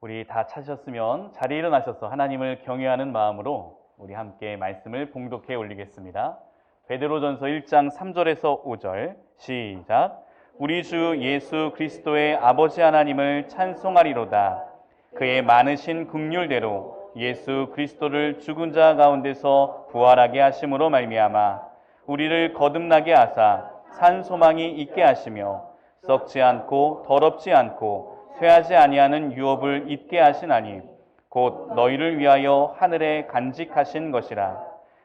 우리 다 찾으셨으면 자리에 일어나셔서 하나님을 경외하는 마음으로 우리 함께 말씀을 봉독해 올리겠습니다. 베드로전서 1장 3절에서 5절 시작. 우리 주 예수 그리스도의 아버지 하나님을 찬송하리로다. 그의 많으신 긍휼대로 예수 그리스도를 죽은 자 가운데서 부활하게 하심으로 말미암아 우리를 거듭나게 하사 산 소망이 있게 하시며 썩지 않고 더럽지 않고 쇠하지 아니하는 유업을 잊게 하시나니 곧 너희를 위하여 하늘에 간직하신 것이라.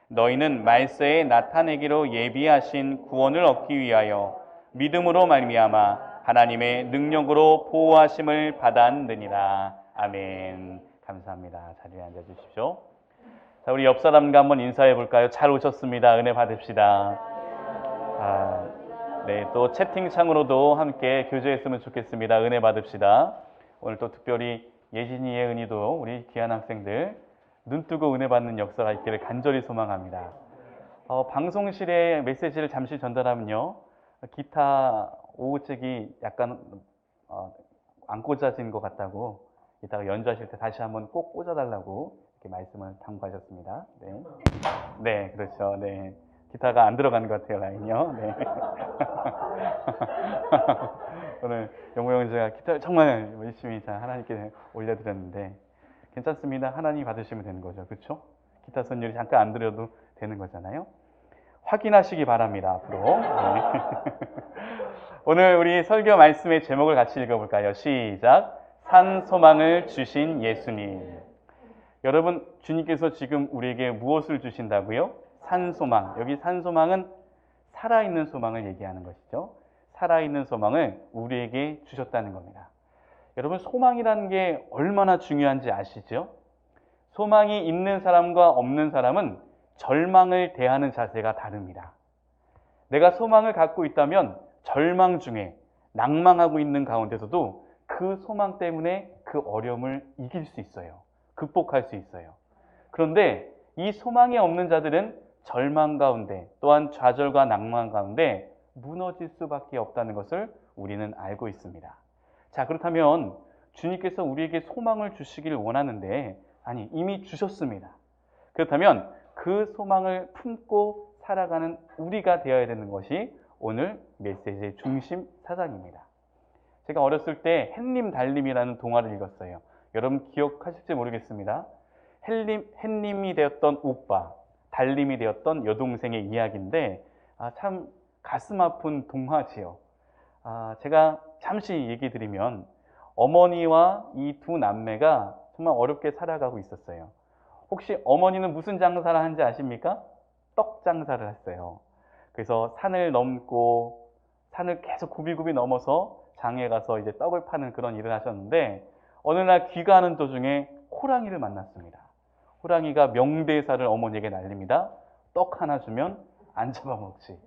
너희는 말세에 나타내기로 예비하신 구원을 얻기 위하여 믿음으로 말미암아 하나님의 능력으로 보호하심을 받았느니라. 아멘. 감사합니다. 자리에 앉아 주십시오. 자, 우리 옆 사람과 한번 인사해 볼까요? 잘 오셨습니다. 은혜 받읍시다. 네, 또 채팅창으로도 함께 교제했으면 좋겠습니다. 은혜 받읍시다. 오늘 또 특별히 예진이의 은희도 우리 귀한 학생들 눈뜨고 은혜 받는 역사가 있기를 간절히 소망합니다. 방송실에 메시지를 잠시 전달하면요, 기타 5호책이 약간 안 꽂아진 것 같다고 이따가 연주하실 때 다시 한번 꼭 꽂아달라고 이렇게 말씀을 당부하셨습니다. 네, 네, 그렇죠. 네. 기타가 안 들어가는 것 같아요, 라인이요. 네. 오늘 영모 형 제가 기타를 정말 열심히 잘 하나님께 올려드렸는데 괜찮습니다. 하나님이 받으시면 되는 거죠, 그렇죠? 기타 선율이 잠깐 안 들어도 되는 거잖아요. 확인하시기 바랍니다, 앞으로. 네. 오늘 우리 설교 말씀의 제목을 같이 읽어볼까요? 시작. 산 소망을 주신 예수님. 여러분, 주님께서 지금 우리에게 무엇을 주신다고요? 산소망. 여기 산소망은 살아있는 소망을 얘기하는 것이죠. 살아있는 소망을 우리에게 주셨다는 겁니다. 여러분, 소망이라는 게 얼마나 중요한지 아시죠? 소망이 있는 사람과 없는 사람은 절망을 대하는 자세가 다릅니다. 내가 소망을 갖고 있다면 절망 중에 낭망하고 있는 가운데서도 그 소망 때문에 그 어려움을 이길 수 있어요. 극복할 수 있어요. 그런데 이 소망이 없는 자들은 절망 가운데 또한 좌절과 낭만 가운데 무너질 수밖에 없다는 것을 우리는 알고 있습니다. 자, 그렇다면 주님께서 우리에게 소망을 주시기를 원하는데 아니, 이미 주셨습니다. 그렇다면 그 소망을 품고 살아가는 우리가 되어야 되는 것이 오늘 메시지의 중심 사상입니다. 제가 어렸을 때 햇님 달님이라는 동화를 읽었어요. 여러분 기억하실지 모르겠습니다. 햇님이 되었던 오빠, 달님이 되었던 여동생의 이야기인데 참 가슴 아픈 동화지요. 제가 잠시 얘기 드리면 어머니와 이 두 남매가 정말 어렵게 살아가고 있었어요. 혹시 어머니는 무슨 장사를 하는지 아십니까? 떡 장사를 했어요. 그래서 산을 넘고 산을 계속 굽이굽이 넘어서 장에 가서 이제 떡을 파는 그런 일을 하셨는데 어느 날 귀가하는 도중에 호랑이를 만났습니다. 호랑이가 명대사를 어머니에게 날립니다. 떡 하나 주면 안 잡아먹지.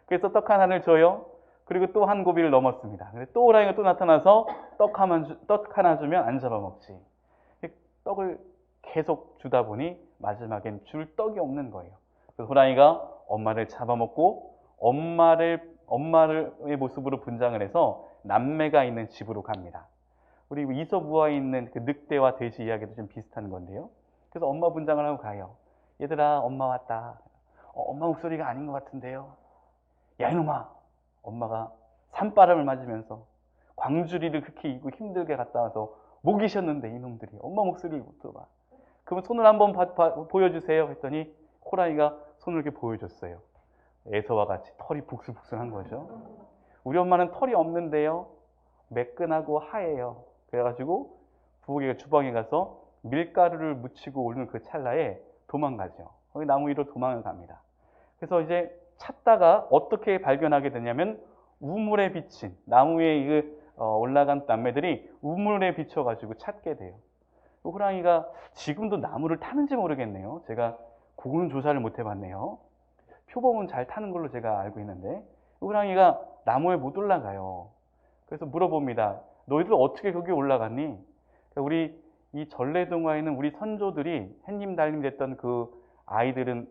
그래서 떡 하나를 줘요. 그리고 또 한 고비를 넘었습니다. 근데 또 호랑이가 또 나타나서 떡 하나 주면 안 잡아먹지. 떡을 계속 주다 보니 마지막엔 줄 떡이 없는 거예요. 그래서 호랑이가 엄마를 잡아먹고 엄마의 모습으로 분장을 해서 남매가 있는 집으로 갑니다. 우리 이솝우화에 있는 그 늑대와 돼지 이야기도 좀 비슷한 건데요. 그래서 엄마 분장을 하고 가요. 얘들아, 엄마 왔다. 엄마 목소리가 아닌 것 같은데요. 야, 이놈아. 엄마가 산바람을 맞으면서 광주리를 그렇게 입고 힘들게 갔다 와서 목이 쉬었는데 이놈들이 엄마 목소리를 못 들어봐. 그러면 손을 한번 보여주세요 했더니 호랑이가 손을 이렇게 보여줬어요. 에서와 같이 털이 북슬북슬한 거죠. 우리 엄마는 털이 없는데요. 매끈하고 하얘요. 그래가지고 부엌에 주방에 가서 밀가루를 묻히고 오는 그 찰나에 도망가죠. 거기 나무 위로 도망을 갑니다. 그래서 이제 찾다가 어떻게 발견하게 되냐면 우물에 비친 나무 위에 올라간 남매들이 우물에 비춰가지고 찾게 돼요. 호랑이가 지금도 나무를 타는지 모르겠네요. 제가 그거는 조사를 못 해봤네요. 표범은 잘 타는 걸로 제가 알고 있는데 호랑이가 나무에 못 올라가요. 그래서 물어봅니다. 너희들 어떻게 거기 올라갔니? 우리 이 전래동화에는 우리 선조들이 햇님 달님 됐던 그 아이들은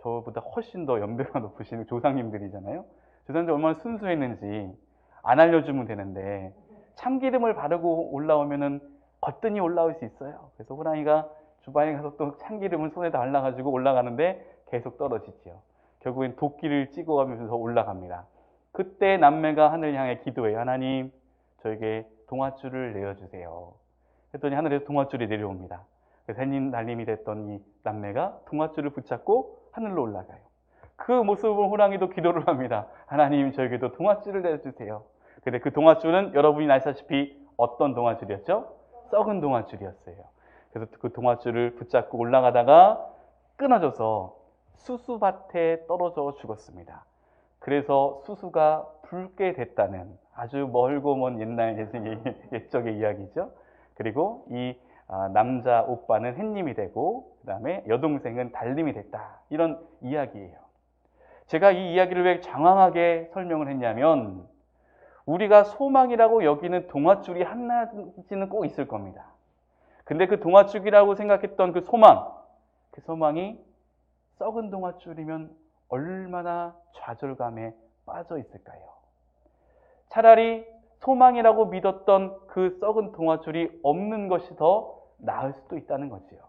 저보다 훨씬 더 연배가 높으신 조상님들이잖아요. 조상님들 얼마나 순수했는지 안 알려주면 되는데 참기름을 바르고 올라오면은 거뜬히 올라올 수 있어요. 그래서 호랑이가 주방에 가서 또 참기름을 손에 달라가지고 올라가는데 계속 떨어지지요. 결국엔 도끼를 찍어가면서 올라갑니다. 그때 남매가 하늘을 향해 기도해요. 하나님, 저에게 동아줄을 내어주세요. 그랬더니 하늘에서 동아줄이 내려옵니다. 그래서 햇님 날림이 됐던 이 남매가 동아줄을 붙잡고 하늘로 올라가요. 그 모습을 보고 호랑이도 기도를 합니다. 하나님, 저에게도 동아줄을 내어주세요. 근데 그 동아줄은 여러분이 아시다시피 어떤 동아줄이었죠? 썩은 동아줄이었어요. 그래서 그 동아줄을 붙잡고 올라가다가 끊어져서 수수밭에 떨어져 죽었습니다. 그래서 수수가 붉게 됐다는 아주 멀고 먼 옛날 옛적의 이야기죠. 그리고 이 남자 오빠는 햇님이 되고 그 다음에 여동생은 달님이 됐다. 이런 이야기예요. 제가 이 이야기를 왜 장황하게 설명을 했냐면 우리가 소망이라고 여기는 동아줄이 한낮이는 꼭 있을 겁니다. 근데 그 동아줄이라고 생각했던 그 소망이 썩은 동아줄이면 얼마나 좌절감에 빠져 있을까요? 차라리 소망이라고 믿었던 그 썩은 동아줄이 없는 것이 더 나을 수도 있다는 거지요.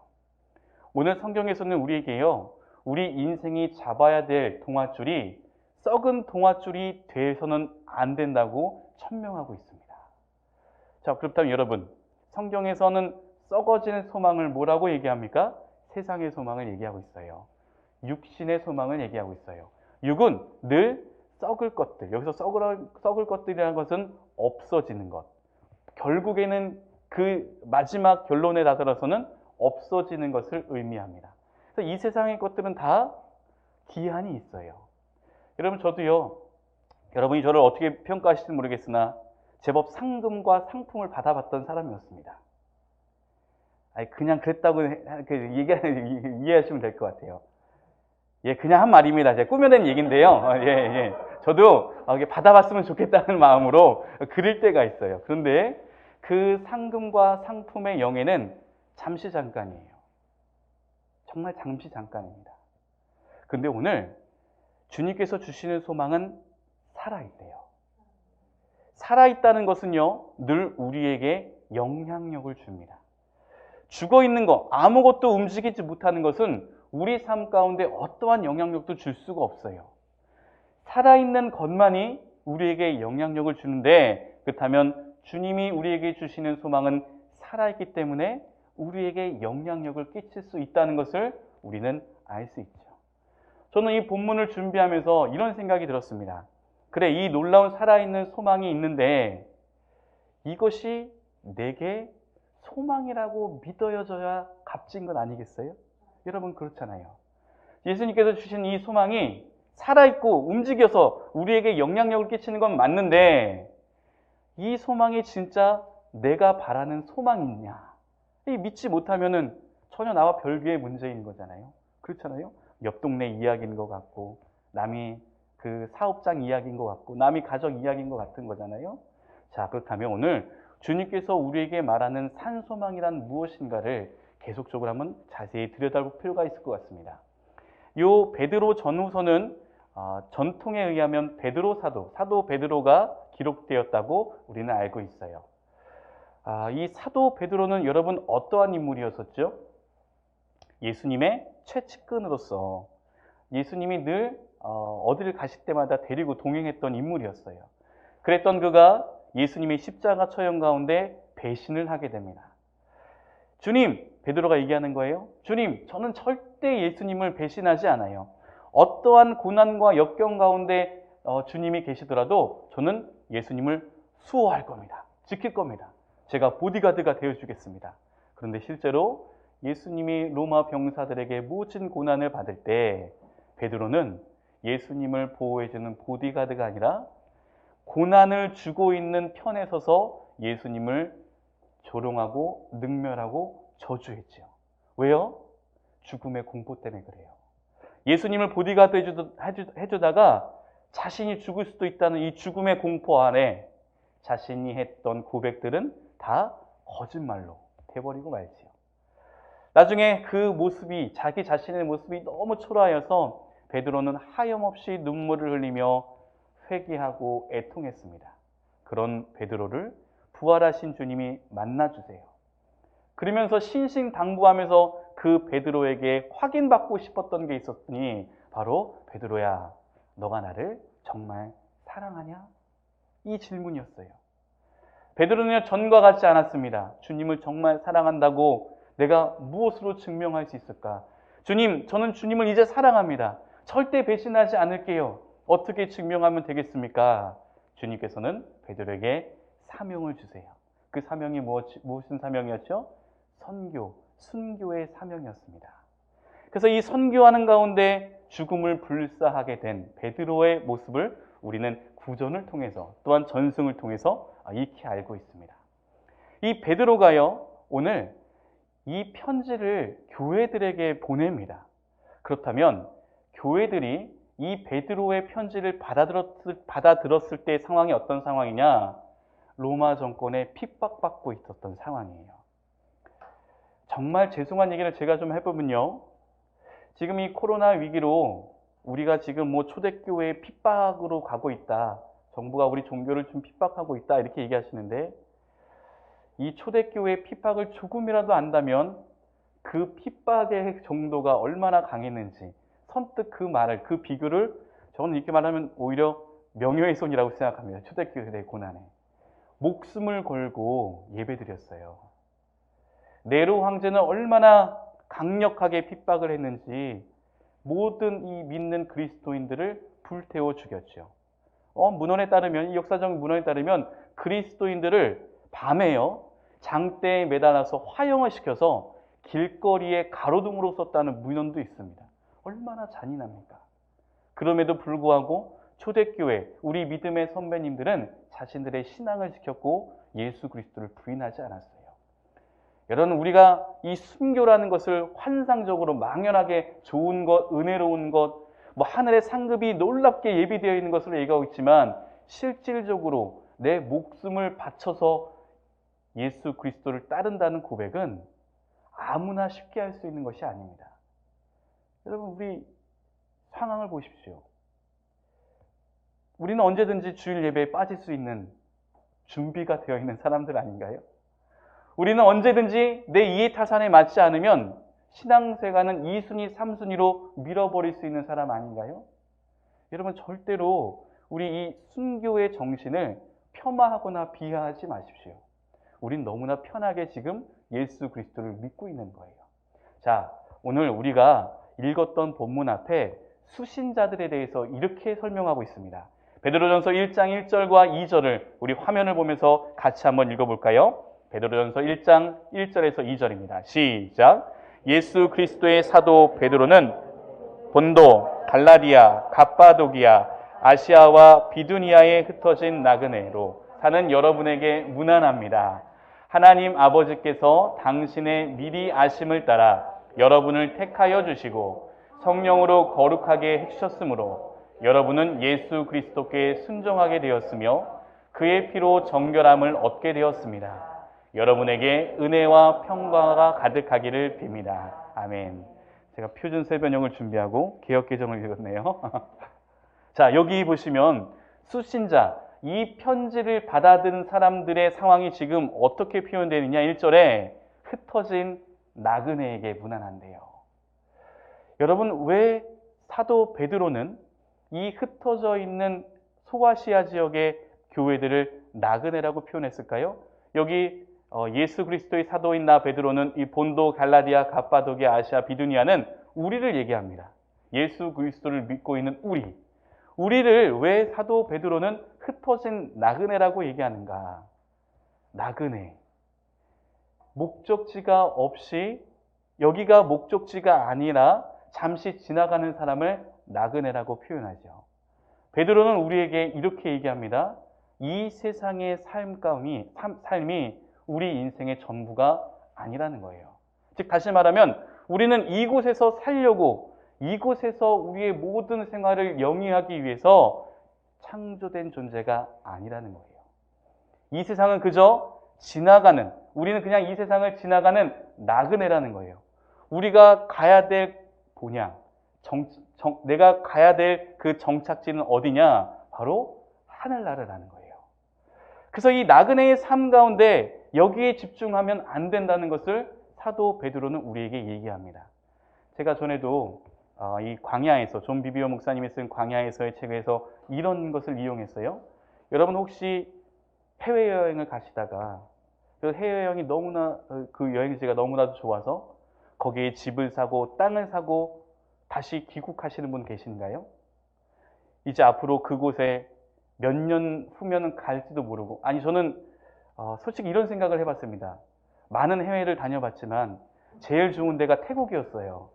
오늘 성경에서는 우리에게요, 우리 인생이 잡아야 될 동아줄이 썩은 동아줄이 돼서는 안 된다고 천명하고 있습니다. 자, 그렇다면 여러분, 성경에서는 썩어지는 소망을 뭐라고 얘기합니까? 세상의 소망을 얘기하고 있어요. 육신의 소망을 얘기하고 있어요. 육은 늘 썩을 것들, 여기서 썩을 것들이라는 것은 없어지는 것. 결국에는 그 마지막 결론에 다다라서는 없어지는 것을 의미합니다. 그래서 이 세상의 것들은 다 기한이 있어요. 여러분, 저도요, 여러분이 저를 어떻게 평가하실지 모르겠으나 제법 상금과 상품을 받아봤던 사람이었습니다. 아니, 그냥 그랬다고 이해하시면 될 것 같아요. 예, 그냥 한 말입니다. 제가 꾸며낸 얘기인데요. 저도 받아봤으면 좋겠다는 마음으로 그릴 때가 있어요. 그런데 그 상금과 상품의 영예는 잠시 잠깐이에요. 정말 잠시 잠깐입니다. 근데 오늘 주님께서 주시는 소망은 살아있대요. 살아있다는 것은요, 늘 우리에게 영향력을 줍니다. 죽어있는 것, 아무것도 움직이지 못하는 것은 우리 삶 가운데 어떠한 영향력도 줄 수가 없어요. 살아있는 것만이 우리에게 영향력을 주는데, 그렇다면 주님이 우리에게 주시는 소망은 살아있기 때문에 우리에게 영향력을 끼칠 수 있다는 것을 우리는 알 수 있죠. 저는 이 본문을 준비하면서 이런 생각이 들었습니다. 그래, 이 놀라운 살아있는 소망이 있는데 이것이 내게 소망이라고 믿어져야 값진 건 아니겠어요? 여러분, 그렇잖아요. 예수님께서 주신 이 소망이 살아있고 움직여서 우리에게 영향력을 끼치는 건 맞는데 이 소망이 진짜 내가 바라는 소망이냐? 믿지 못하면은 전혀 나와 별개의 문제인 거잖아요. 그렇잖아요. 옆 동네 이야기인 것 같고 남이 그 사업장 이야기인 것 같고 남이 가족 이야기인 것 같은 거잖아요. 자, 그렇다면 오늘 주님께서 우리에게 말하는 산소망이란 무엇인가를 계속적으로 한번 자세히 들여다볼 필요가 있을 것 같습니다. 요 베드로 전후서는 전통에 의하면 베드로 사도 베드로가 기록되었다고 우리는 알고 있어요. 이 사도 베드로는 여러분 어떠한 인물이었었죠? 예수님의 최측근으로서 예수님이 늘 어디를 가실 때마다 데리고 동행했던 인물이었어요. 그랬던 그가 예수님의 십자가 처형 가운데 배신을 하게 됩니다. 주님, 베드로가 얘기하는 거예요. 주님, 저는 절대 예수님을 배신하지 않아요. 어떠한 고난과 역경 가운데 주님이 계시더라도 저는 예수님을 수호할 겁니다. 지킬 겁니다. 제가 보디가드가 되어주겠습니다. 그런데 실제로 예수님이 로마 병사들에게 모진 고난을 받을 때 베드로는 예수님을 보호해주는 보디가드가 아니라 고난을 주고 있는 편에 서서 예수님을 조롱하고 능멸하고 저주했죠. 왜요? 죽음의 공포 때문에 그래요. 예수님을 보디가드 해주다가 자신이 죽을 수도 있다는 이 죽음의 공포 안에 자신이 했던 고백들은 다 거짓말로 돼버리고 말지요. 나중에 그 모습이 자기 자신의 모습이 너무 초라하여서 베드로는 하염없이 눈물을 흘리며 회개하고 애통했습니다. 그런 베드로를 부활하신 주님이 만나주세요. 그러면서 신신당부하면서 그 베드로에게 확인받고 싶었던 게 있었더니 바로 베드로야, 너가 나를 정말 사랑하냐? 이 질문이었어요. 베드로는 전과 같지 않았습니다. 주님을 정말 사랑한다고 내가 무엇으로 증명할 수 있을까? 주님, 저는 주님을 이제 사랑합니다. 절대 배신하지 않을게요. 어떻게 증명하면 되겠습니까? 주님께서는 베드로에게 사명을 주세요. 그 사명이 무슨 사명이었죠? 선교, 순교의 사명이었습니다. 그래서 이 선교하는 가운데 죽음을 불사하게 된 베드로의 모습을 우리는 구전을 통해서 또한 전승을 통해서 익히 알고 있습니다. 이 베드로가요, 오늘 이 편지를 교회들에게 보냅니다. 그렇다면 교회들이 이 베드로의 편지를 받아들었을 때의 상황이 어떤 상황이냐? 로마 정권에 핍박받고 있었던 상황이에요. 정말 죄송한 얘기를 제가 좀 해보면요, 지금 이 코로나 위기로 우리가 지금 초대교회의 핍박으로 가고 있다, 정부가 우리 종교를 좀 핍박하고 있다, 이렇게 얘기하시는데, 이 초대교회의 핍박을 조금이라도 안다면 그 핍박의 정도가 얼마나 강했는지 선뜻 그 말을, 그 비교를 저는 이렇게 말하면 오히려 명예훼손이라고 생각합니다. 초대교회의 고난에 목숨을 걸고 예배드렸어요. 네로 황제는 얼마나 강력하게 핍박을 했는지 모든 이 믿는 그리스도인들을 불태워 죽였죠. 문헌에 따르면, 이 역사적 문헌에 따르면 그리스도인들을 밤에요, 장대에 매달아서 화형을 시켜서 길거리에 가로등으로 썼다는 문헌도 있습니다. 얼마나 잔인합니까? 그럼에도 불구하고 초대교회, 우리 믿음의 선배님들은 자신들의 신앙을 지켰고 예수 그리스도를 부인하지 않았어요. 여러분, 우리가 이 순교라는 것을 환상적으로 막연하게 좋은 것, 은혜로운 것, 하늘의 상급이 놀랍게 예비되어 있는 것으로 얘기하고 있지만, 실질적으로 내 목숨을 바쳐서 예수 그리스도를 따른다는 고백은 아무나 쉽게 할 수 있는 것이 아닙니다. 여러분, 우리 상황을 보십시오. 우리는 언제든지 주일 예배에 빠질 수 있는 준비가 되어 있는 사람들 아닌가요? 우리는 언제든지 내 이해타산에 맞지 않으면 신앙생활은 2순위, 3순위로 밀어버릴 수 있는 사람 아닌가요? 여러분, 절대로 우리 이 순교의 정신을 폄하하거나 비하하지 마십시오. 우린 너무나 편하게 지금 예수 그리스도를 믿고 있는 거예요. 자, 오늘 우리가 읽었던 본문 앞에 수신자들에 대해서 이렇게 설명하고 있습니다. 베드로전서 1장 1절과 2절을 우리 화면을 보면서 같이 한번 읽어볼까요? 베드로전서 1장 1절에서 2절입니다. 시작! 예수 그리스도의 사도 베드로는 본도, 갈라디아, 갑바도기아, 아시아와 비두니아에 흩어진 나그네로 사는 여러분에게 문안합니다. 하나님 아버지께서 당신의 미리 아심을 따라 여러분을 택하여 주시고 성령으로 거룩하게 해주셨으므로 여러분은 예수 그리스도께 순종하게 되었으며 그의 피로 정결함을 얻게 되었습니다. 여러분에게 은혜와 평강가 가득하기를 빕니다. 아멘. 제가 표준세 번역을 준비하고 개역개정을 읽었네요. 자, 여기 보시면 수신자, 이 편지를 받아든 사람들의 상황이 지금 어떻게 표현되느냐. 1절에 흩어진 나그네에게 문안한대요. 여러분, 왜 사도 베드로는 이 흩어져 있는 소아시아 지역의 교회들을 나그네라고 표현했을까요? 여기 예수 그리스도의 사도인 나 베드로는 이 본도, 갈라디아, 갑바도기아, 아시아, 비두니아는 우리를 얘기합니다. 예수 그리스도를 믿고 있는 우리를 왜 사도 베드로는 흩어진 나그네라고 얘기하는가? 나그네, 목적지가 없이, 여기가 목적지가 아니라 잠시 지나가는 사람을 나그네라고 표현하죠. 베드로는 우리에게 이렇게 얘기합니다. 이 세상의 삶이 우리 인생의 전부가 아니라는 거예요. 즉, 다시 말하면 우리는 이곳에서 살려고, 이곳에서 우리의 모든 생활을 영위하기 위해서 창조된 존재가 아니라는 거예요. 이 세상은 그저 지나가는, 우리는 그냥 이 세상을 지나가는 나그네라는 거예요. 우리가 가야 될 본향, 내가 가야 될 그 정착지는 어디냐? 바로 하늘나라라는 거예요. 그래서 이 나그네의 삶 가운데 여기에 집중하면 안 된다는 것을 사도 베드로는 우리에게 얘기합니다. 제가 전에도 이 광야에서 존 비비오 목사님이 쓴 광야에서의 책에서 이런 것을 이용했어요. 여러분 혹시 해외여행을 가시다가 그 해외여행이 너무나 그 여행지가 너무나도 좋아서 거기에 집을 사고 땅을 사고 다시 귀국하시는 분 계신가요? 이제 앞으로 그곳에 몇 년 후면은 갈지도 모르고, 아니 저는 솔직히 이런 생각을 해봤습니다. 많은 해외를 다녀봤지만 제일 좋은 데가 태국이었어요.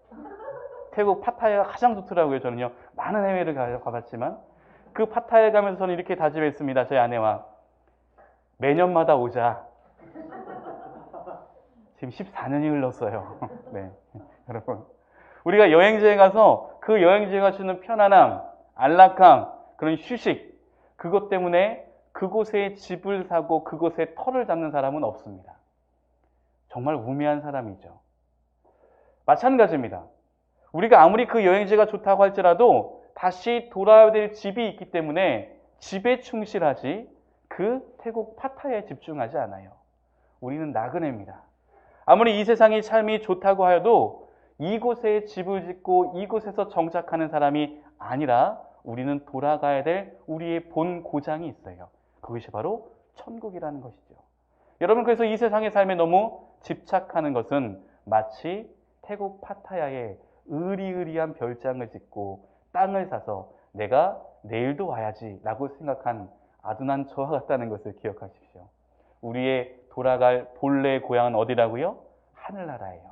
태국 파타야가 가장 좋더라고요. 저는요, 많은 해외를 가봤지만 그 파타야에 가면서 저는 이렇게 다짐했습니다. 저희 아내와 매년마다 오자. 지금 14년이 흘렀어요. 네, 여러분, 우리가 여행지에 가서 그 여행지가 주는 편안함, 안락함, 그런 휴식, 그것 때문에 그곳에 집을 사고 그곳에 터를 잡는 사람은 없습니다. 정말 우매한 사람이죠. 마찬가지입니다. 우리가 아무리 그 여행지가 좋다고 할지라도 다시 돌아야 될 집이 있기 때문에 집에 충실하지 그 태국 파타야에 집중하지 않아요. 우리는 나그네입니다. 아무리 이 세상의 삶이 좋다고 하여도 이곳에 집을 짓고 이곳에서 정착하는 사람이 아니라 우리는 돌아가야 될 우리의 본 고장이 있어요. 그것이 바로 천국이라는 것이죠. 여러분, 그래서 이 세상의 삶에 너무 집착하는 것은 마치 태국 파타야에 으리으리한 별장을 짓고 땅을 사서 내가 내일도 와야지 라고 생각한 아둔한 저와 같다는 것을 기억하십시오. 우리의 돌아갈 본래 고향은 어디라고요? 하늘나라예요.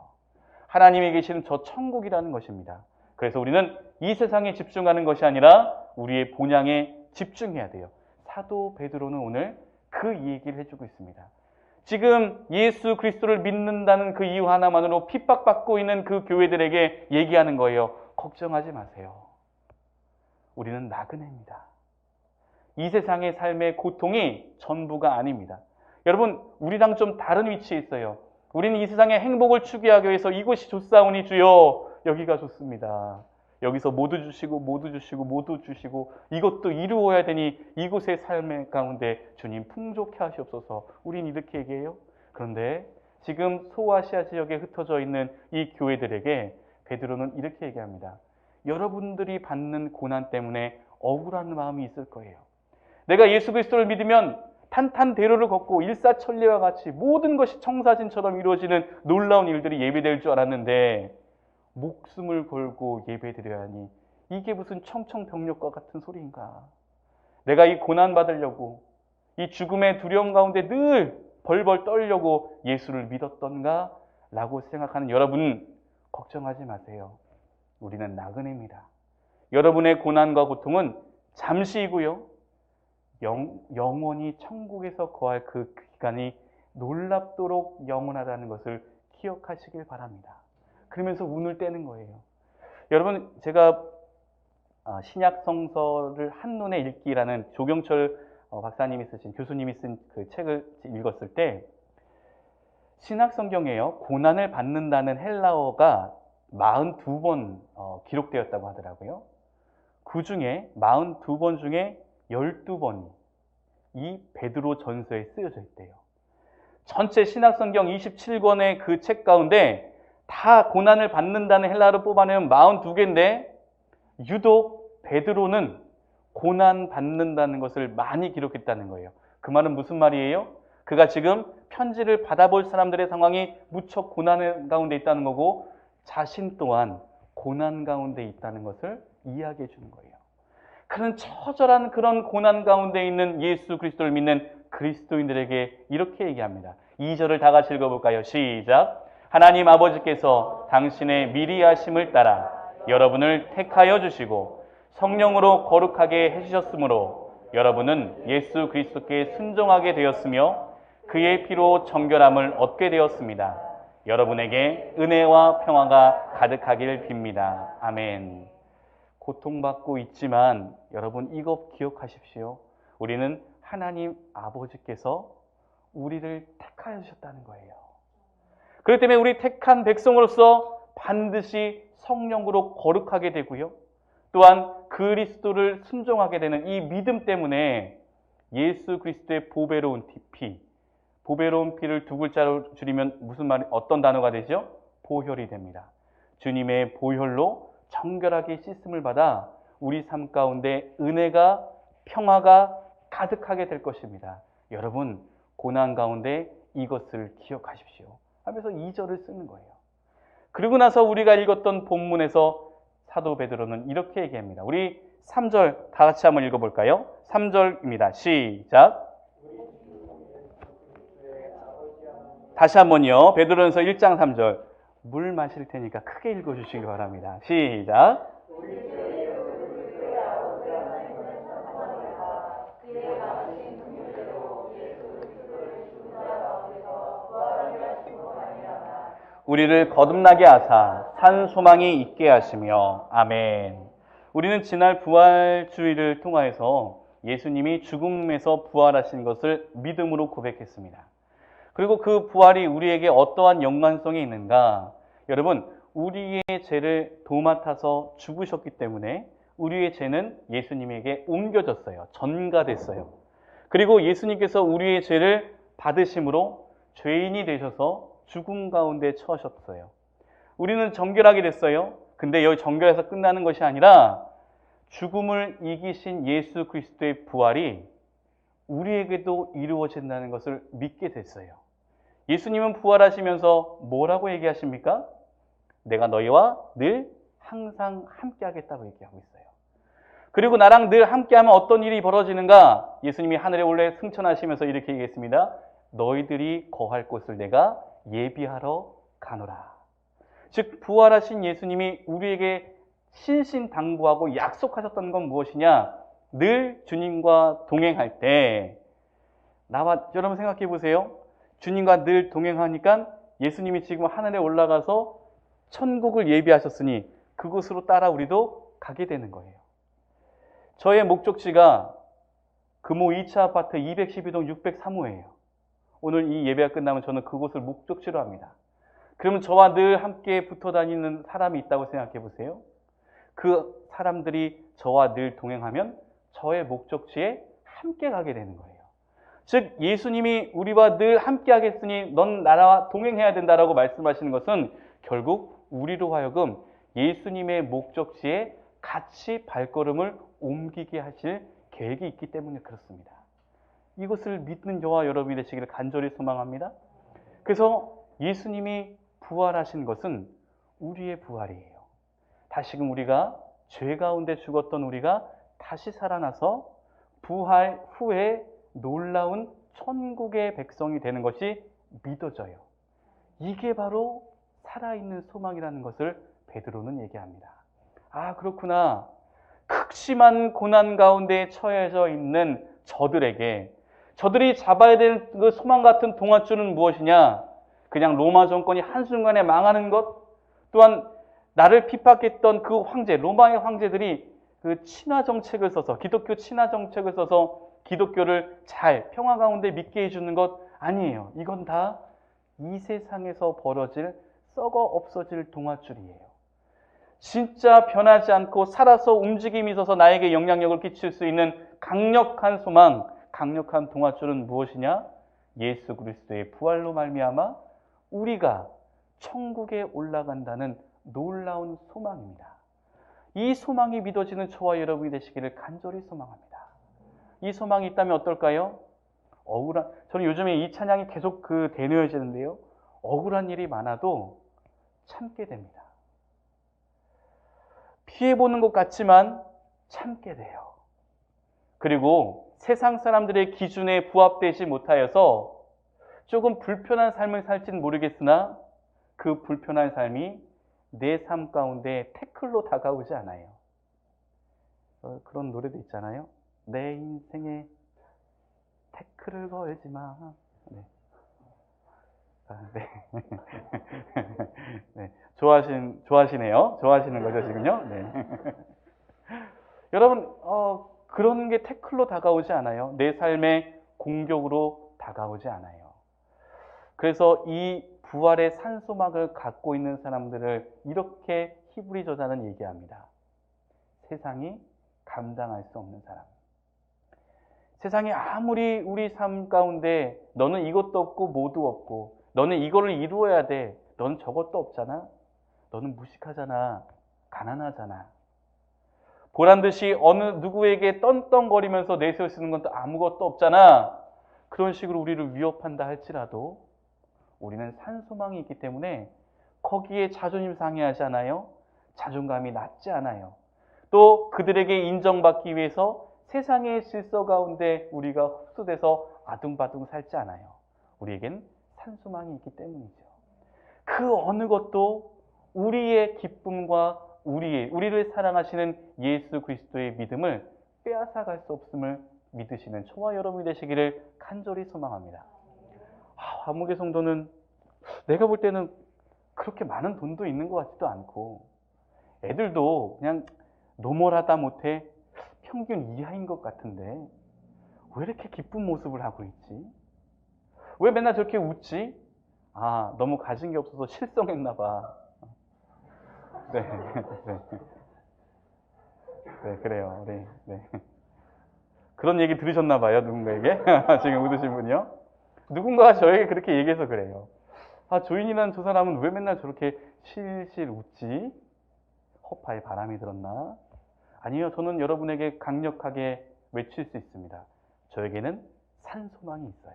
하나님이 계시는 저 천국이라는 것입니다. 그래서 우리는 이 세상에 집중하는 것이 아니라 우리의 본향에 집중해야 돼요. 사도 베드로는 오늘 그 얘기를 해주고 있습니다. 지금 예수 그리스도를 믿는다는 그 이유 하나만으로 핍박받고 있는 그 교회들에게 얘기하는 거예요. 걱정하지 마세요. 우리는 나그네입니다. 이 세상의 삶의 고통이 전부가 아닙니다. 여러분, 우리랑 좀 다른 위치에 있어요. 우리는 이 세상의 행복을 추구하기 위해서 이곳이 좋사오니 주여, 여기가 좋습니다. 여기서 모두 주시고 모두 주시고 모두 주시고 이것도 이루어야 되니 이곳의 삶의 가운데 주님 풍족해 하시옵소서. 우린 이렇게 얘기해요. 그런데 지금 소아시아 지역에 흩어져 있는 이 교회들에게 베드로는 이렇게 얘기합니다. 여러분들이 받는 고난 때문에 억울한 마음이 있을 거예요. 내가 예수 그리스도를 믿으면 탄탄대로를 걷고 일사천리와 같이 모든 것이 청사진처럼 이루어지는 놀라운 일들이 예배될 줄 알았는데 목숨을 걸고 예배드려야 하니 이게 무슨 청청병력과 같은 소리인가? 내가 이 고난 받으려고 이 죽음의 두려움 가운데 늘 벌벌 떨려고 예수를 믿었던가? 라고 생각하는 여러분, 걱정하지 마세요. 우리는 나그네입니다. 여러분의 고난과 고통은 잠시이고요. 영원히 천국에서 거할 그 기간이 놀랍도록 영원하다는 것을 기억하시길 바랍니다. 그러면서 운을 떼는 거예요. 여러분, 제가 신약 성서를 한눈에 읽기라는 조경철 박사님이 쓰신, 교수님이 쓴 그 책을 읽었을 때 신약 성경에요, 고난을 받는다는 헬라어가 42번 기록되었다고 하더라고요. 그 중에 42번 중에 12번이 이 베드로 전서에 쓰여져 있대요. 전체 신약 성경 27권의 그 책 가운데 다 고난을 받는다는 헬라어를 뽑아내면 42개인데 유독 베드로는 고난 받는다는 것을 많이 기록했다는 거예요. 그 말은 무슨 말이에요? 그가 지금 편지를 받아볼 사람들의 상황이 무척 고난 가운데 있다는 거고 자신 또한 고난 가운데 있다는 것을 이야기해 주는 거예요. 그런 처절한 그런 고난 가운데 있는 예수 그리스도를 믿는 그리스도인들에게 이렇게 얘기합니다. 2절을 다 같이 읽어볼까요? 시작! 하나님 아버지께서 당신의 미리 하심을 따라 여러분을 택하여 주시고 성령으로 거룩하게 해주셨으므로 여러분은 예수 그리스도께 순종하게 되었으며 그의 피로 정결함을 얻게 되었습니다. 여러분에게 은혜와 평화가 가득하길 빕니다. 아멘. 고통받고 있지만 여러분 이거 기억하십시오. 우리는 하나님 아버지께서 우리를 택하여 주셨다는 거예요. 그렇기 때문에 우리 택한 백성으로서 반드시 성령으로 거룩하게 되고요. 또한 그리스도를 순종하게 되는 이 믿음 때문에 예수 그리스도의 보배로운 피, 보배로운 피를 두 글자로 줄이면 무슨 말, 어떤 단어가 되죠? 보혈이 됩니다. 주님의 보혈로 정결하게 씻음을 받아 우리 삶 가운데 은혜가, 평화가 가득하게 될 것입니다. 여러분, 고난 가운데 이것을 기억하십시오 하면서 2절을 쓰는 거예요. 그리고 나서 우리가 읽었던 본문에서 사도 베드로는 이렇게 얘기합니다. 우리 3절 다 같이 한번 읽어볼까요? 3절입니다. 시작. 다시 한번요. 베드로전서 1장 3절. 물 마실 테니까 크게 읽어주시기 바랍니다. 시작. 우리를 거듭나게 하사 산 소망이 있게 하시며 아멘. 우리는 지난 부활주의를 통하여서 예수님이 죽음에서 부활하신 것을 믿음으로 고백했습니다. 그리고 그 부활이 우리에게 어떠한 연관성이 있는가? 여러분, 우리의 죄를 도맡아서 죽으셨기 때문에 우리의 죄는 예수님에게 옮겨졌어요. 전가됐어요. 그리고 예수님께서 우리의 죄를 받으심으로 죄인이 되셔서 죽음 가운데 처하셨어요. 우리는 정결하게 됐어요. 근데 여기 정결해서 끝나는 것이 아니라 죽음을 이기신 예수 그리스도의 부활이 우리에게도 이루어진다는 것을 믿게 됐어요. 예수님은 부활하시면서 뭐라고 얘기하십니까? 내가 너희와 늘 항상 함께 하겠다고 얘기하고 있어요. 그리고 나랑 늘 함께하면 어떤 일이 벌어지는가? 예수님이 하늘에 올라 승천하시면서 이렇게 얘기했습니다. 너희들이 거할 곳을 내가 예비하러 가노라. 즉 부활하신 예수님이 우리에게 신신당부하고 약속하셨던 건 무엇이냐? 늘 주님과 동행할 때 나와 여러분 생각해 보세요. 주님과 늘 동행하니까 예수님이 지금 하늘에 올라가서 천국을 예비하셨으니 그곳으로 따라 우리도 가게 되는 거예요. 저의 목적지가 금호 2차 아파트 212동 603호예요. 오늘 이 예배가 끝나면 저는 그곳을 목적지로 합니다. 그러면 저와 늘 함께 붙어 다니는 사람이 있다고 생각해 보세요. 그 사람들이 저와 늘 동행하면 저의 목적지에 함께 가게 되는 거예요. 즉 예수님이 우리와 늘 함께 하겠으니 넌 나와 동행해야 된다라고 말씀하시는 것은 결국 우리로 하여금 예수님의 목적지에 같이 발걸음을 옮기게 하실 계획이 있기 때문에 그렇습니다. 이것을 믿는 저와 여러분이 되시기를 간절히 소망합니다. 그래서 예수님이 부활하신 것은 우리의 부활이에요. 다시금 우리가 죄 가운데 죽었던 우리가 다시 살아나서 부활 후에 놀라운 천국의 백성이 되는 것이 믿어져요. 이게 바로 살아있는 소망이라는 것을 베드로는 얘기합니다. 아, 그렇구나. 극심한 고난 가운데 처해져 있는 저들이 잡아야 되는 그 소망 같은 동아줄은 무엇이냐? 그냥 로마 정권이 한순간에 망하는 것, 또한 나를 핍박했던 그 황제, 로마의 황제들이 그 친화 정책을 써서, 기독교 친화 정책을 써서 기독교를 잘 평화 가운데 믿게 해주는 것 아니에요. 이건 다 이 세상에서 벌어질 썩어 없어질 동아줄이에요. 진짜 변하지 않고 살아서 움직임이 있어서 나에게 영향력을 끼칠 수 있는 강력한 소망, 강력한 동아줄은 무엇이냐? 예수 그리스도의 부활로 말미암아 우리가 천국에 올라간다는 놀라운 소망입니다. 이 소망이 믿어지는 저와 여러분이 되시기를 간절히 소망합니다. 이 소망이 있다면 어떨까요? 저는 요즘에 이 찬양이 계속 되뇌어지는데요. 억울한 일이 많아도 참게 됩니다. 피해보는 것 같지만 참게 돼요. 그리고 세상 사람들의 기준에 부합되지 못하여서 조금 불편한 삶을 살지는 모르겠으나 그 불편한 삶이 내 삶 가운데 태클로 다가오지 않아요. 그런 노래도 있잖아요. 내 인생에 태클을 걸지 마. 네. 네. 네. 좋아하시네요. 좋아하시는 거죠, 지금요? 네. 여러분, 그런 게 태클로 다가오지 않아요. 내 삶의 공격으로 다가오지 않아요. 그래서 이 부활의 산소막을 갖고 있는 사람들을 이렇게 히브리 저자는 얘기합니다. 세상이 감당할 수 없는 사람. 세상에 아무리 우리 삶 가운데 너는 이것도 없고 뭐도 없고 너는 이거를 이루어야 돼. 너는 저것도 없잖아. 너는 무식하잖아. 가난하잖아. 보란 듯이 어느 누구에게 떵떵거리면서 내세울 수 있는 건 또 아무것도 없잖아. 그런 식으로 우리를 위협한다 할지라도 우리는 산 소망이 있기 때문에 거기에 자존심 상해하지 않아요. 자존감이 낮지 않아요. 또 그들에게 인정받기 위해서 세상의 질서 가운데 우리가 흡수돼서 아둥바둥 살지 않아요. 우리에겐 산 소망이 있기 때문이죠. 그 어느 것도 우리의 기쁨과 우리를 사랑하시는 예수 그리스도의 믿음을 빼앗아갈 수 없음을 믿으시는 저와 여러분이 되시기를 간절히 소망합니다. 화목의 성도는 내가 볼 때는 그렇게 많은 돈도 있는 것 같지도 않고 애들도 그냥 노멀하다 못해 평균 이하인 것 같은데 왜 이렇게 기쁜 모습을 하고 있지? 왜 맨날 저렇게 웃지? 너무 가진 게 없어서 실성했나 봐. 네, 네, 네, 그래요. 네. 그런 얘기 들으셨나 봐요, 누군가에게? 지금 웃으신 분이요? 누군가가 저에게 그렇게 얘기해서 그래요. 조인이라는 저 사람은 왜 맨날 저렇게 실실 웃지? 허파에 바람이 들었나? 아니요, 저는 여러분에게 강력하게 외칠 수 있습니다. 저에게는 산 소망이 있어요.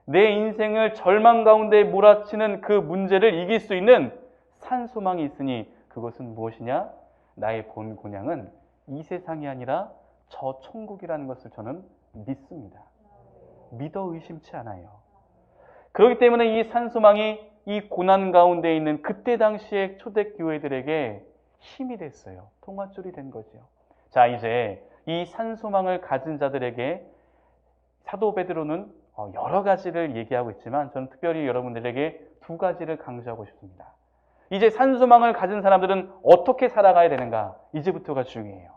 내 인생을 절망 가운데 몰아치는 그 문제를 이길 수 있는 산 소망이 있으니 그것은 무엇이냐? 나의 본 고향은 이 세상이 아니라 저 천국이라는 것을 저는 믿습니다. 믿어 의심치 않아요. 그렇기 때문에 이 산 소망이 이 고난 가운데 있는 그때 당시의 초대교회들에게 힘이 됐어요. 통화줄이 된 거죠. 자, 이제 이 산 소망을 가진 자들에게 사도 베드로는 여러 가지를 얘기하고 있지만 저는 특별히 여러분들에게 두 가지를 강조하고 싶습니다. 이제 산 소망을 가진 사람들은 어떻게 살아가야 되는가? 이제부터가 중요해요.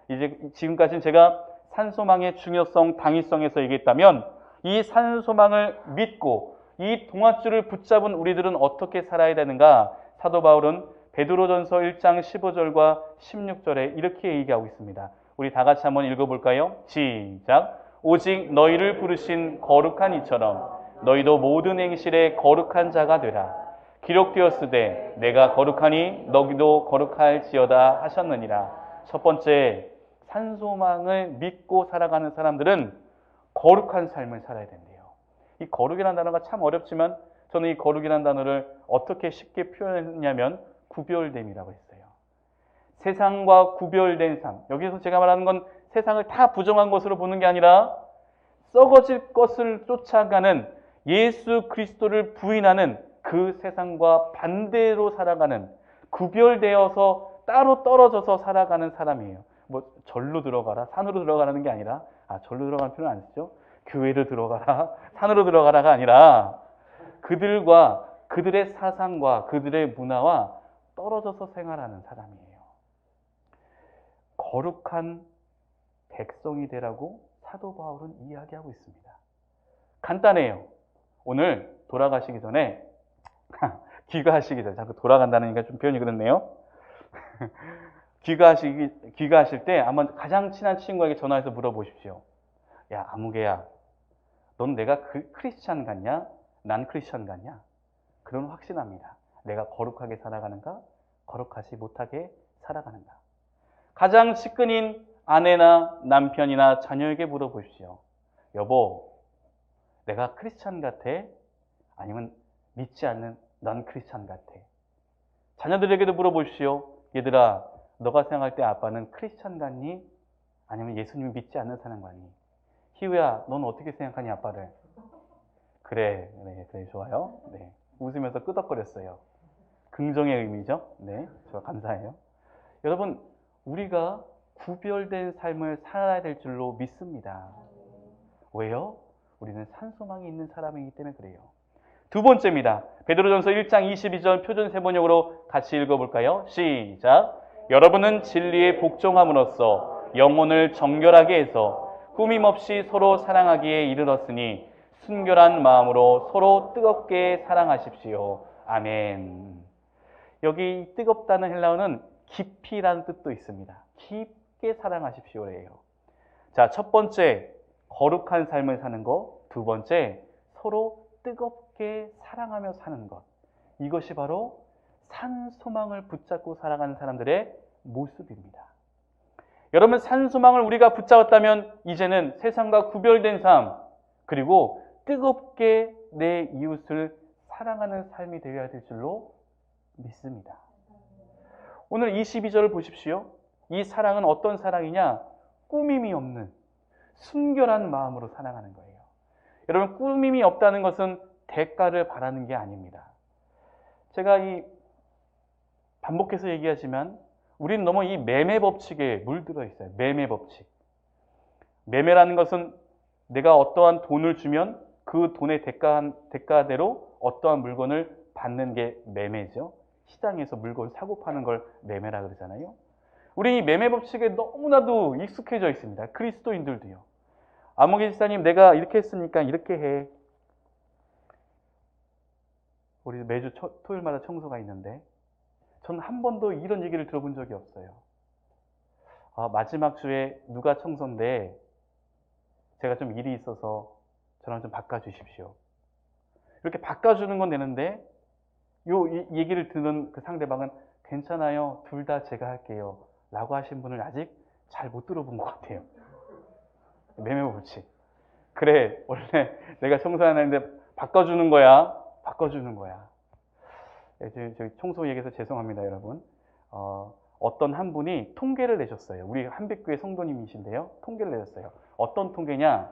이제 지금까지는 제가 산 소망의 중요성, 당위성에서 얘기했다면 이 산 소망을 믿고 이 동아줄을 붙잡은 우리들은 어떻게 살아야 되는가? 사도 바울은 베드로전서 1장 15절과 16절에 이렇게 얘기하고 있습니다. 우리 다 같이 한번 읽어볼까요? 시작! 오직 너희를 부르신 거룩한 이처럼 너희도 모든 행실에 거룩한 자가 되라. 기록되었으되 내가 거룩하니 너희도 거룩할지어다 하셨느니라. 첫 번째, 산소망을 믿고 살아가는 사람들은 거룩한 삶을 살아야 된대요. 이 거룩이라는 단어가 참 어렵지만 저는 이 거룩이라는 단어를 어떻게 쉽게 표현했냐면 구별됨이라고 했어요. 세상과 구별된 삶. 여기서 제가 말하는 건 세상을 다 부정한 것으로 보는 게 아니라 썩어질 것을 쫓아가는 예수 그리스도를 부인하는 그 세상과 반대로 살아가는 구별되어서 따로 떨어져서 살아가는 사람이에요. 절로 들어가라, 산으로 들어가라는 게 아니라 절로 들어가는 표현 안 쓰죠? 교회를 들어가라, 산으로 들어가라가 아니라 그들과 그들의 사상과 그들의 문화와 떨어져서 생활하는 사람이에요. 거룩한 백성이 되라고 사도 바울은 이야기하고 있습니다. 간단해요. 오늘 돌아가시기 전에 귀가하시기 전에 자꾸 돌아간다니까 좀 표현이 그렇네요. 귀가하실 때 아마 가장 친한 친구에게 전화해서 물어보십시오. 야, 아무개야, 넌 내가 크리스찬 같냐? 난 크리스찬 같냐? 그건 확신합니다. 내가 거룩하게 살아가는가? 거룩하지 못하게 살아가는가? 가장 측근인 아내나 남편이나 자녀에게 물어보십시오. 여보, 내가 크리스찬 같아? 아니면 믿지 않는 넌 크리스찬 같아? 자녀들에게도 물어보십시오. 얘들아, 너가 생각할 때 아빠는 크리스찬 같니? 아니면 예수님 믿지 않는 사람 같니? 희우야, 넌 어떻게 생각하니 아빠를? 그래, 좋아요. 네, 웃으면서 끄덕거렸어요. 긍정의 의미죠. 네, 저 감사해요. 여러분, 우리가 구별된 삶을 살아야 될 줄로 믿습니다. 왜요? 우리는 산소망이 있는 사람이기 때문에 그래요. 두 번째입니다. 베드로전서 1장 22절 표준 세번역으로 같이 읽어볼까요? 시작! 여러분은 진리에 복종함으로써 영혼을 정결하게 해서 꾸밈없이 서로 사랑하기에 이르렀으니 순결한 마음으로 서로 뜨겁게 사랑하십시오. 아멘. 여기 뜨겁다는 헬라어는 깊이라는 뜻도 있습니다. 깊게 사랑하십시오래요. 자, 첫 번째, 거룩한 삶을 사는 것. 두 번째, 서로 뜨겁게 사랑하며 사는 것. 이것이 바로 산 소망을 붙잡고 살아가는 사람들의 모습입니다. 여러분, 산 소망을 우리가 붙잡았다면 이제는 세상과 구별된 삶, 그리고 뜨겁게 내 이웃을 사랑하는 삶이 되어야 될 줄로 믿습니다. 오늘 22절을 보십시오. 이 사랑은 어떤 사랑이냐? 꾸밈이 없는 순결한 마음으로 사랑하는 거예요. 여러분, 꾸밈이 없다는 것은 대가를 바라는 게 아닙니다. 제가 반복해서 얘기하지만 우리는 너무 이 매매 법칙에 물들어 있어요. 매매 법칙. 매매라는 것은 내가 어떠한 돈을 주면 그 돈의 대가대로 어떠한 물건을 받는 게 매매죠. 시장에서 물건 사고 파는 걸 매매라 그러잖아요. 우리 이 매매 법칙에 너무나도 익숙해져 있습니다. 그리스도인들도요. 아무개 집사님, 내가 이렇게 했으니까 이렇게 해. 우리 매주 토요일마다 청소가 있는데 저는 한 번도 이런 얘기를 들어본 적이 없어요. 마지막 주에 누가 청소인데 제가 좀 일이 있어서 저랑 좀 바꿔주십시오. 이렇게 바꿔주는 건 되는데 이 얘기를 듣는 그 상대방은 괜찮아요. 둘 다 제가 할게요. 라고 하신 분을 아직 잘 못 들어본 것 같아요. 매매 법칙. 그래, 원래 내가 청소하는데 바꿔주는 거야. 바꿔주는 거야. 저희 청소 얘기해서 죄송합니다, 여러분. 어떤 한 분이 통계를 내셨어요. 우리 한빛교회 성도님이신데요. 통계를 내셨어요. 어떤 통계냐?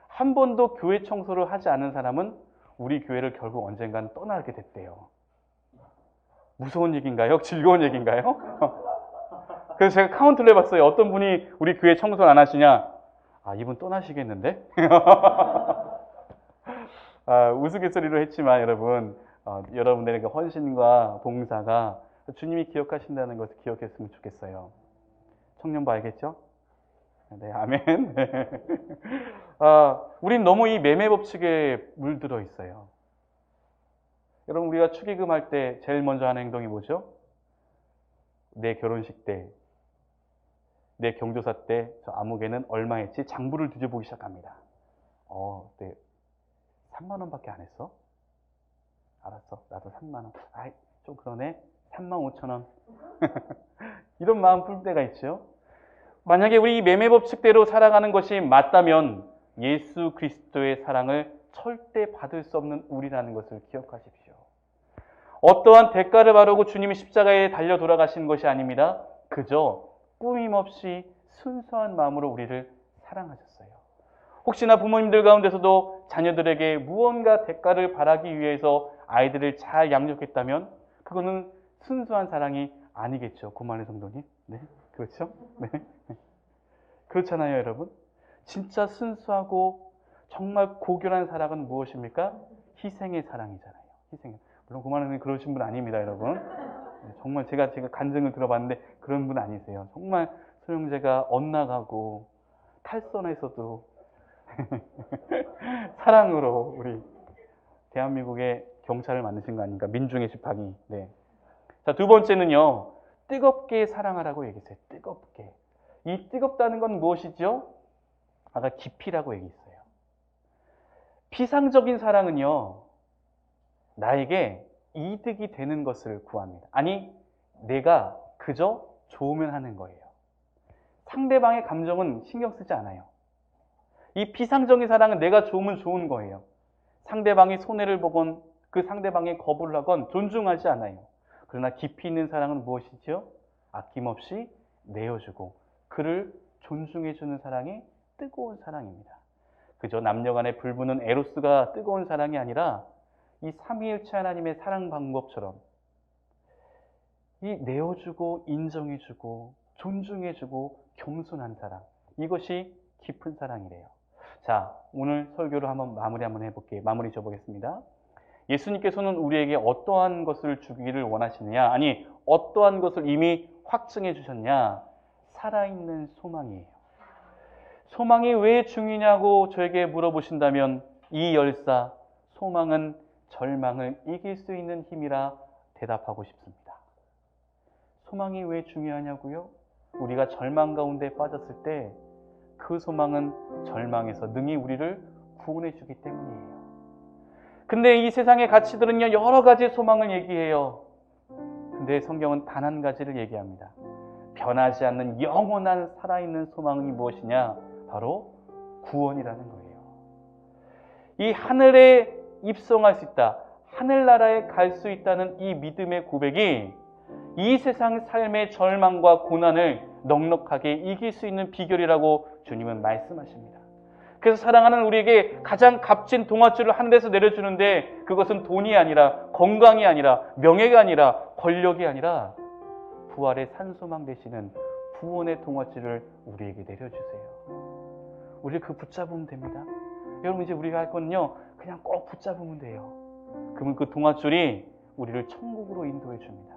한 번도 교회 청소를 하지 않은 사람은 우리 교회를 결국 언젠간 떠나게 됐대요. 무서운 얘기인가요? 즐거운 얘기인가요? 그래서 제가 카운트를 해봤어요. 어떤 분이 우리 교회 청소를 안 하시냐? 이분 떠나시겠는데? 우스갯소리로 했지만 여러분, 여러분들의 그 헌신과 봉사가 주님이 기억하신다는 것을 기억했으면 좋겠어요. 청년부 알겠죠? 네, 아멘. 우린 너무 이 매매 법칙에 물들어 있어요. 여러분, 우리가 축의금 할 때 제일 먼저 하는 행동이 뭐죠? 내 결혼식 때, 내 경조사 때 저 아무개는 얼마 했지? 장부를 뒤져보기 시작합니다. 네, 3만 원밖에 안 했어? 알았어, 나도 3만 원. 좀 그러네. 3만 5천 원. 이런 마음 풀 때가 있죠. 만약에 우리 매매 법칙대로 살아가는 것이 맞다면 예수 그리스도의 사랑을 절대 받을 수 없는 우리라는 것을 기억하십시오. 어떠한 대가를 바르고 주님이 십자가에 달려 돌아가신 것이 아닙니다. 그저 꾸밈 없이 순수한 마음으로 우리를 사랑하셨어요. 혹시나 부모님들 가운데서도 자녀들에게 무언가 대가를 바라기 위해서 아이들을 잘 양육했다면 그거는 순수한 사랑이 아니겠죠. 고만의 성도님. 네, 그렇죠? 네. 그렇잖아요, 여러분. 진짜 순수하고 정말 고결한 사랑은 무엇입니까? 희생의 사랑이잖아요. 희생. 물론 고만의 성도님 그러신 분 아닙니다, 여러분. 정말 제가 간증을 들어봤는데 그런 분 아니세요. 정말 소영제가 엇나가고 탈선에서도 사랑으로 우리 대한민국의 경찰을 만드신 거 아닙니까? 민중의 지팡이. 네. 자, 두 번째는요. 뜨겁게 사랑하라고 얘기했어요. 뜨겁게. 이 뜨겁다는 건 무엇이죠? 아까 깊이라고 얘기했어요. 피상적인 사랑은요. 나에게 이득이 되는 것을 구합니다. 아니, 내가 그저 좋으면 하는 거예요. 상대방의 감정은 신경 쓰지 않아요. 이 피상적인 사랑은 내가 좋으면 좋은 거예요. 상대방이 손해를 보건 그 상대방의 거부를 하건 존중하지 않아요. 그러나 깊이 있는 사랑은 무엇이죠? 아낌없이 내어주고 그를 존중해주는 사랑이 뜨거운 사랑입니다. 그저 남녀간의 불붙는 에로스가 뜨거운 사랑이 아니라 이 삼위일체 하나님의 사랑 방법처럼 이 내어주고 인정해주고 존중해주고 겸손한 사랑, 이것이 깊은 사랑이래요. 자, 오늘 설교를 마무리 해볼게요. 마무리 줘보겠습니다. 예수님께서는 우리에게 어떠한 것을 주기를 원하시느냐? 아니, 어떠한 것을 이미 확증해 주셨냐? 살아있는 소망이에요. 소망이 왜 중요냐고 저에게 물어보신다면 이 열사, 소망은 절망을 이길 수 있는 힘이라 대답하고 싶습니다. 소망이 왜 중요하냐고요? 우리가 절망 가운데 빠졌을 때 그 소망은 절망에서 능히 우리를 구원해 주기 때문이에요. 근데 이 세상의 가치들은요, 여러 가지 소망을 얘기해요. 근데 성경은 단 한 가지를 얘기합니다. 변하지 않는 영원한 살아있는 소망이 무엇이냐? 바로 구원이라는 거예요. 이 하늘에 입성할 수 있다, 하늘나라에 갈 수 있다는 이 믿음의 고백이 이 세상 삶의 절망과 고난을 넉넉하게 이길 수 있는 비결이라고 주님은 말씀하십니다. 그래서 사랑하는 우리에게 가장 값진 동화줄을 하늘에서 내려주는데, 그것은 돈이 아니라, 건강이 아니라, 명예가 아니라, 권력이 아니라 부활의 산소망 되시는 구원의 동화줄을 우리에게 내려주세요. 우리 그 붙잡으면 됩니다. 여러분, 이제 우리가 할 건요, 그냥 꼭 붙잡으면 돼요. 그러면 그 동화줄이 우리를 천국으로 인도해 줍니다.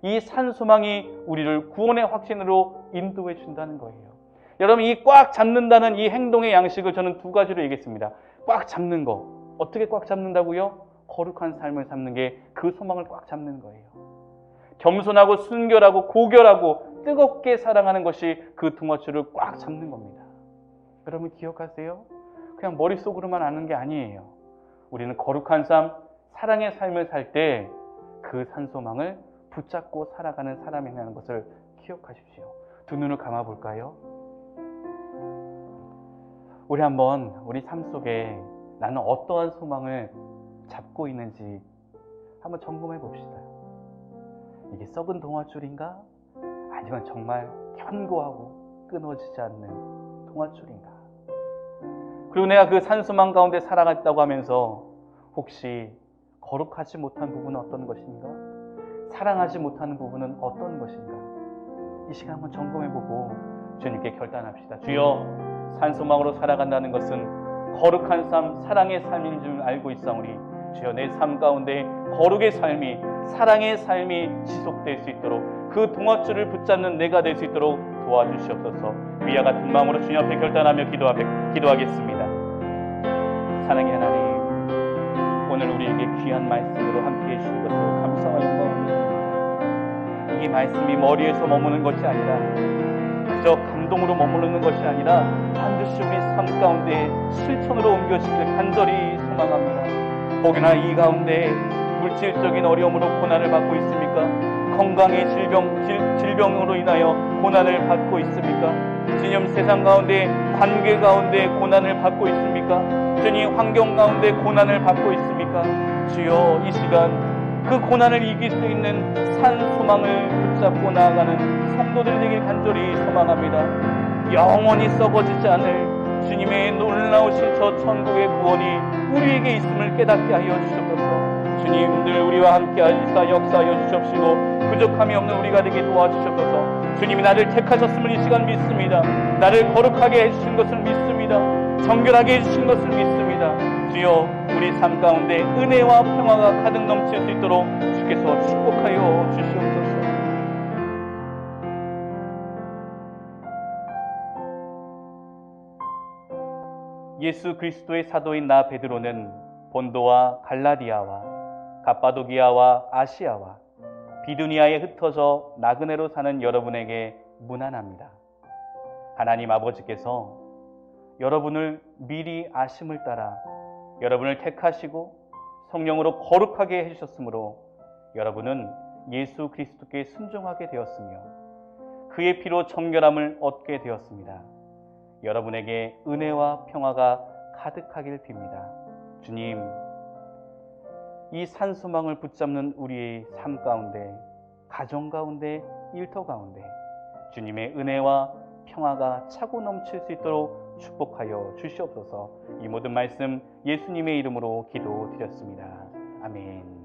이 산소망이 우리를 구원의 확신으로 인도해 준다는 거예요. 여러분, 이 꽉 잡는다는 이 행동의 양식을 저는 두 가지로 얘기했습니다. 꽉 잡는 거. 어떻게 꽉 잡는다고요? 거룩한 삶을 삶는 게 그 소망을 꽉 잡는 거예요. 겸손하고 순결하고 고결하고 뜨겁게 사랑하는 것이 그 동화줄을 꽉 잡는 겁니다. 여러분, 기억하세요? 그냥 머릿속으로만 아는 게 아니에요. 우리는 거룩한 삶, 사랑의 삶을 살 때 그 산소망을 붙잡고 살아가는 사람이라는 것을 기억하십시오. 두 눈을 감아 볼까요? 우리 한번 우리 삶 속에 나는 어떠한 소망을 잡고 있는지 한번 점검해 봅시다. 이게 썩은 동화줄인가? 아니면 정말 견고하고 끊어지지 않는 동화줄인가? 그리고 내가 그 산소망 가운데 살아갔다고 하면서 혹시 거룩하지 못한 부분은 어떤 것인가? 사랑하지 못하는 부분은 어떤 것인가? 이 시간 한번 점검해보고 주님께 결단합시다. 주여, 산소망으로 살아간다는 것은 거룩한 삶, 사랑의 삶인 줄 알고 있사오니 주여, 내 삶 가운데 거룩의 삶이, 사랑의 삶이 지속될 수 있도록 그 동화줄을 붙잡는 내가 될 수 있도록 도와주시옵소서. 위와 같은 마음으로 주님 앞에 결단하며 기도하겠습니다. 사랑의 하나님, 오늘 우리에게 귀한 말씀으로 함께해 주신 것을 감사와 영광합니다. 이 말씀이 머리에서 머무는 것이 아니라, 그저 감동으로 머무르는 것이 아니라 반드시 우리 삶 가운데 실천으로 옮겨지기를 간절히 소망합니다. 혹여나 이 가운데 물질적인 어려움으로 고난을 받고 있습니까? 건강의 질병으로 인하여 고난을 받고 있습니까? 주님, 세상 가운데 관계 가운데 고난을 받고 있습니까? 주님, 환경 가운데 고난을 받고 있습니까? 주여, 이 시간 그 고난을 이길 수 있는 산소망을 붙잡고 나아가는 성도들 되길 간절히 소망합니다. 영원히 썩어지지 않을 주님의 놀라우신 저 천국의 구원이 우리에게 있음을 깨닫게 하여 주시옵소서. 주님, 늘 우리와 함께 하시사 역사하여 주시옵시고 부족함이 없는 우리가 되게 도와주시옵소서. 주님이 나를 택하셨음을 이 시간 믿습니다. 나를 거룩하게 해주신 것을 믿습니다. 정결하게 해주신 것을 믿습니다. 주여, 우리 삶 가운데 은혜와 평화가 가득 넘칠 수 있도록 주께서 축복하여 주시옵소서. 예수 그리스도의 사도인 나 베드로는 본도와 갈라디아와 갑바도기아와 아시아와 비두니아에 흩어져 나그네로 사는 여러분에게 문안합니다. 하나님 아버지께서 여러분을 미리 아심을 따라 여러분을 택하시고 성령으로 거룩하게 해주셨으므로 여러분은 예수 그리스도께 순종하게 되었으며 그의 피로 정결함을 얻게 되었습니다. 여러분에게 은혜와 평화가 가득하길 빕니다. 주님, 이 산소망을 붙잡는 우리의 삶 가운데, 가정 가운데, 일터 가운데 주님의 은혜와 평화가 차고 넘칠 수 있도록 축복하여 주시옵소서. 이 모든 말씀 예수님의 이름으로 기도드렸습니다. 아멘.